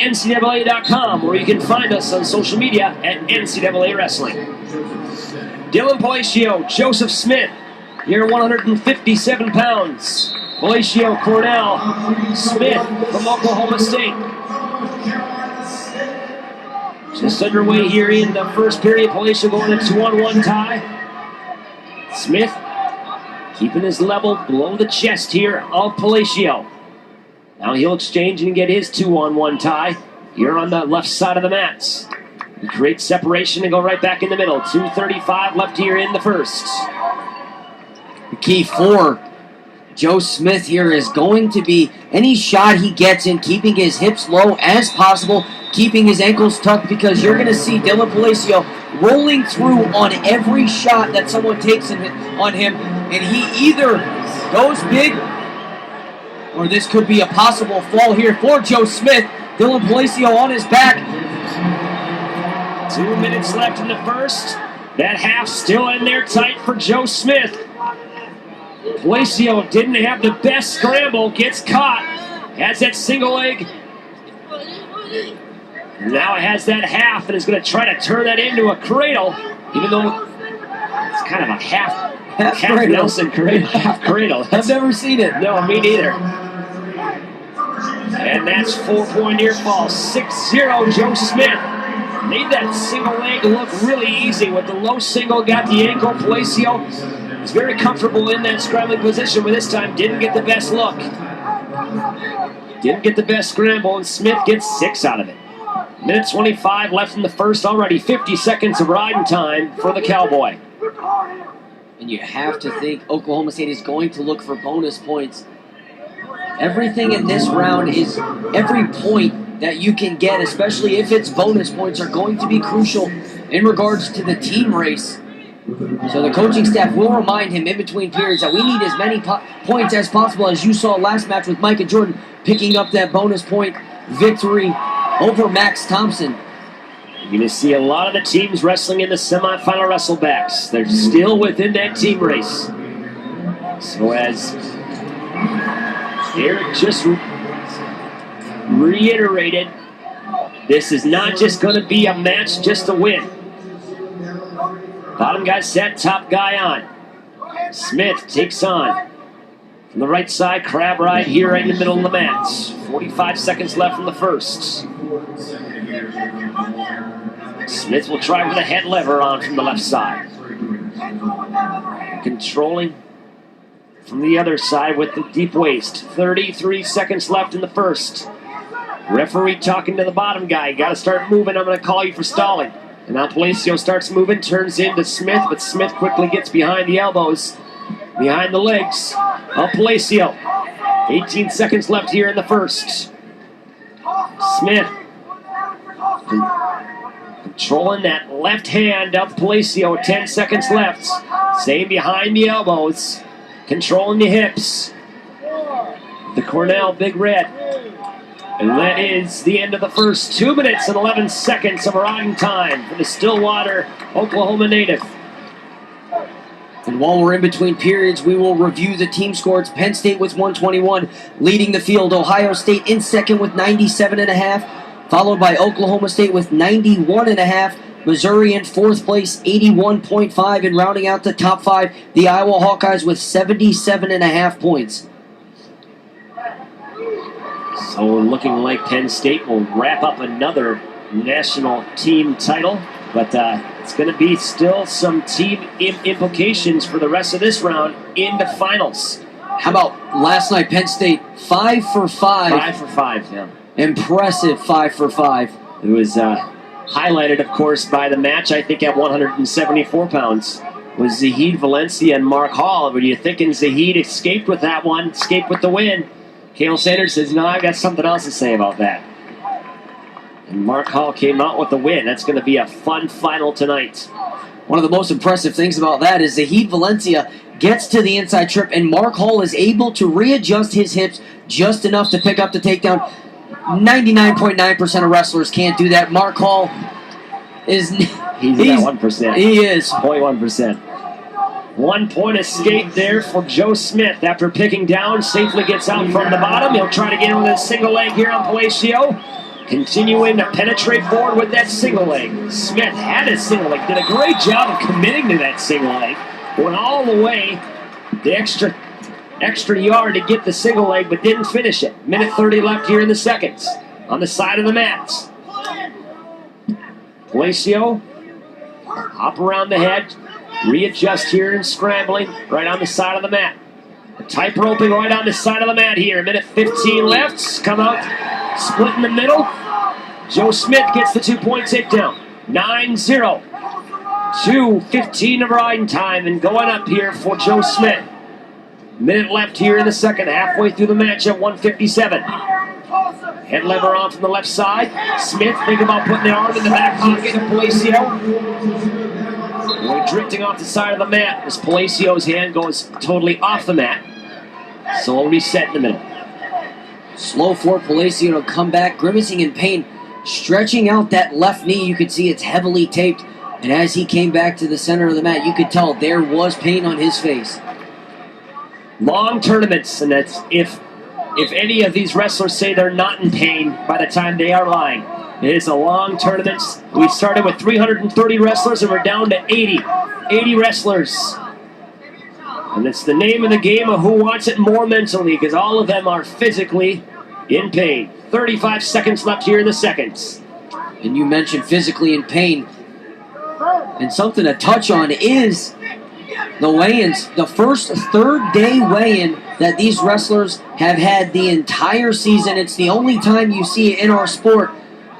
NCAA.com, where you can find us on social media at NCAA Wrestling. Dylan Palacio, Joseph Smith, here 157 pounds. Palacio, Cornell, Smith from Oklahoma State. Just underway here in the first period. Palacio going a 2-on-1 tie. Smith keeping his level below the chest here of Palacio. Now he'll exchange and get his 2-on-1 tie here on the left side of the mats. He creates separation and go right back in the middle. 2:35 left here in the first. The key for Joe Smith here is going to be any shot he gets in, keeping his hips low as possible, keeping his ankles tucked, because you're going to see Dylan Palacio rolling through on every shot that someone takes on him, and he either goes big, or this could be a possible fall here for Joe Smith. Dylan Palacio on his back. 2 minutes left in the first. That half still in there tight for Joe Smith. Palacio didn't have the best scramble, gets caught, has that single leg. Now it has that half and is going to try to turn that into a cradle, even though it's kind of a half Nelson cradle, half cradle. I've never seen it. No, me neither. And that's 4-point near fall. 6-0 Joe Smith. Made that single leg look really easy with the low single, got the ankle. Palacio is very comfortable in that scrambling position, but this time didn't get the best look. Didn't get the best scramble, and Smith gets 6 out of it. Minute 25 left in the first, already 50 seconds of riding time for the Cowboy. And you have to think Oklahoma State is going to look for bonus points. Everything in this round is every point that you can get, especially if it's bonus points, are going to be crucial in regards to the team race. So the coaching staff will remind him in between periods that we need as many points as possible, as you saw last match with Micah Jordan picking up that bonus point victory over Max Thompson. You're going to see a lot of the teams wrestling in the semifinal wrestlebacks. They're still within that team race. So as Eric just reiterated, this is not just going to be a match just to win. Bottom guy set, top guy on. Smith takes on from the right side, crab ride here right in the middle of the match. 45 seconds left in the first. Smith will try with a head lever on from the left side. Controlling from the other side with the deep waist. 33 seconds left in the first. Referee talking to the bottom guy. Got to start moving. I'm going to call you for stalling. And now Palacio starts moving, turns into Smith, but Smith quickly gets behind the elbows, behind the legs of Palacio. 18 seconds left here in the first. Smith controlling that left hand of Palacio. 10 seconds left. Staying behind the elbows, controlling the hips. The Cornell Big Red. And that is the end of the first. 2 minutes and 11 seconds of riding time for the Stillwater, Oklahoma native. And while we're in between periods, we will review the team scores. Penn State with 121, leading the field. Ohio State in second with 97.5, followed by Oklahoma State with 91.5. Missouri in fourth place, 81.5, and rounding out the top 5, the Iowa Hawkeyes with 77.5 points. So looking like Penn State will wrap up another national team title, but it's going to be still some team implications for the rest of this round in the finals. How about last night, Penn State 5 for 5? 5 for 5, yeah. Impressive 5 for 5. It was highlighted, of course, by the match, I think, at 174 pounds. Was Zahid Valencia and Mark Hall. Were you thinking Zahid escaped with that one, escaped with the win? Cale Sanders says, no, I've got something else to say about that. And Mark Hall came out with the win. That's going to be a fun final tonight. One of the most impressive things about that is Zahid Valencia gets to the inside trip, and Mark Hall is able to readjust his hips just enough to pick up the takedown. 99.9% of wrestlers can't do that. Mark Hall is... He's at 1%. He is. 0.1%. 1 point escape there for Joe Smith after picking down. Safely gets out from the bottom. He'll try to get in with a single leg here on Palacio. continuing to penetrate forward with that single leg. Smith had his single leg, did a great job of committing to that single leg. Went all the way, the extra yard to get the single leg, but didn't finish it. Minute 30 left here in the seconds. On the side of the mats. Palacio, hop around the head, readjust here and scrambling right on the side of the mat. Tight roping right on the side of the mat here. Minute 15 left. Come out, split in the middle. Joe Smith gets the 2-point takedown. 9-0. 2:15 of riding time and going up here for Joe Smith. Minute left here in the second, halfway through the match at 1:57. Head lever on from the left side. Smith thinking about putting the arm in the back pocket of Palacio. Boy, drifting off the side of the mat as Palacio's hand goes totally off the mat. So we'll reset in the middle. Slow for Palacio to come back, grimacing in pain, stretching out that left knee. You could see it's heavily taped. And as he came back to the center of the mat, you could tell there was pain on his face. Long tournaments, and that's if any of these wrestlers say they're not in pain by the time they are lying. It is a long tournament. We started with 330 wrestlers and we're down to 80 wrestlers. And it's the name of the game of who wants it more mentally, because all of them are physically in pain. 35 seconds left here in the seconds. And you mentioned physically in pain. And something to touch on is the weigh-ins. The first third-day weigh-in that these wrestlers have had the entire season. It's the only time you see it in our sport,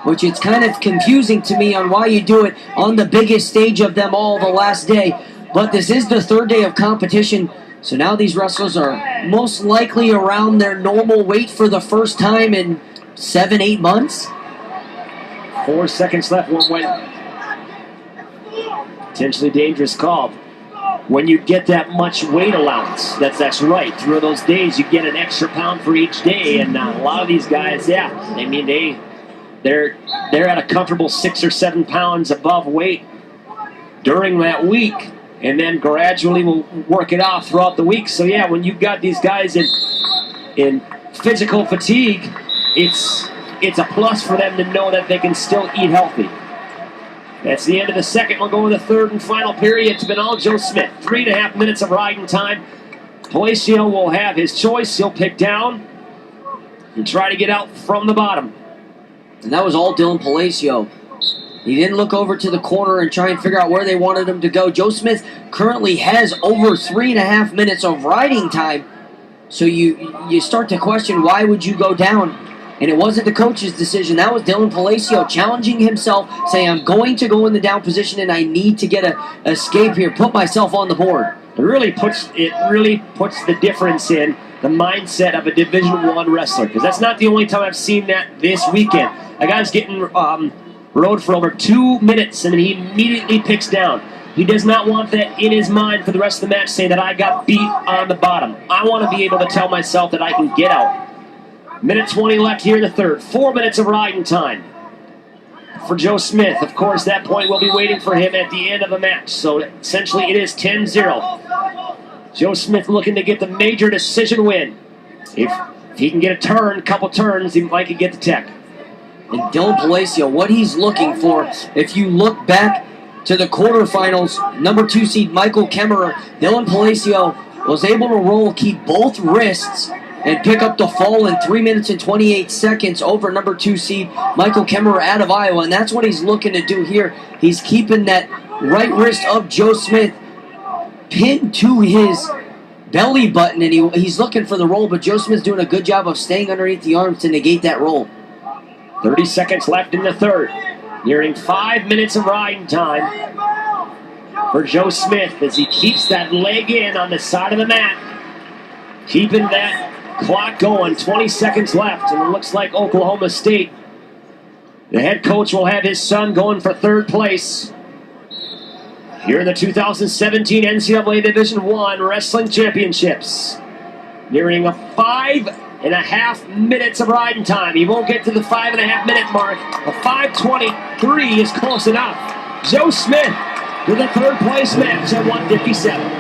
which it's kind of confusing to me on why you do it on the biggest stage of them all the last day. But this is the third day of competition, so now these wrestlers are most likely around their normal weight for the first time in 7-8 months. 4 seconds left, one way. Potentially dangerous call. When you get that much weight allowance, that's right. Through those days, you get an extra pound for each day, and a lot of these guys, they're at a comfortable 6 or 7 pounds above weight during that week, and then gradually will work it off throughout the week. So yeah, when you've got these guys in physical fatigue, it's a plus for them to know that they can still eat healthy. That's the end of the second. We'll go to the third and final period. It's been all Joe Smith. 3.5 minutes of riding time. Palacio will have his choice. He'll pick down and try to get out from the bottom. And that was all Dylan Palacio. He didn't look over to the corner and try and figure out where they wanted him to go. Joe Smith currently has over 3.5 minutes of riding time. So you start to question, why would you go down? And it wasn't the coach's decision. That was Dylan Palacio challenging himself, saying, I'm going to go in the down position and I need to get a escape here, put myself on the board. It really puts the difference in the mindset of a Division I wrestler, because that's not the only time I've seen that this weekend. A guy's getting rode for over 2 minutes and then he immediately picks down. He does not want that in his mind for the rest of the match, saying that I got beat on the bottom. I want to be able to tell myself that I can get out. Minute 20 left here in the third. 4 minutes of riding time for Joe Smith. Of course, that point will be waiting for him at the end of the match. So essentially it is 10-0. Joe Smith looking to get the major decision win. If he can get a turn, couple turns, he might get the tech. And Dylan Palacio, what he's looking for, if you look back to the quarterfinals, number 2 seed Michael Kemmerer, Dylan Palacio was able to roll, keep both wrists, and pick up the fall in 3 minutes and 28 seconds over number 2 seed Michael Kemmerer out of Iowa. And that's what he's looking to do here. He's keeping that right wrist of Joe Smith pinned to his belly button, and he's looking for the roll, but Joe Smith's doing a good job of staying underneath the arms to negate that roll. 30 seconds left in the third. Nearing 5 minutes of riding time for Joe Smith as he keeps that leg in on the side of the mat. Keeping that clock going, 20 seconds left, and it looks like Oklahoma State, the head coach, will have his son going for third place here in the 2017 NCAA Division I Wrestling Championships. Nearing a 5.5 minutes of riding time. He won't get to the 5.5 minute mark. A 5:23 is close enough. Joe Smith to the third place match at 157.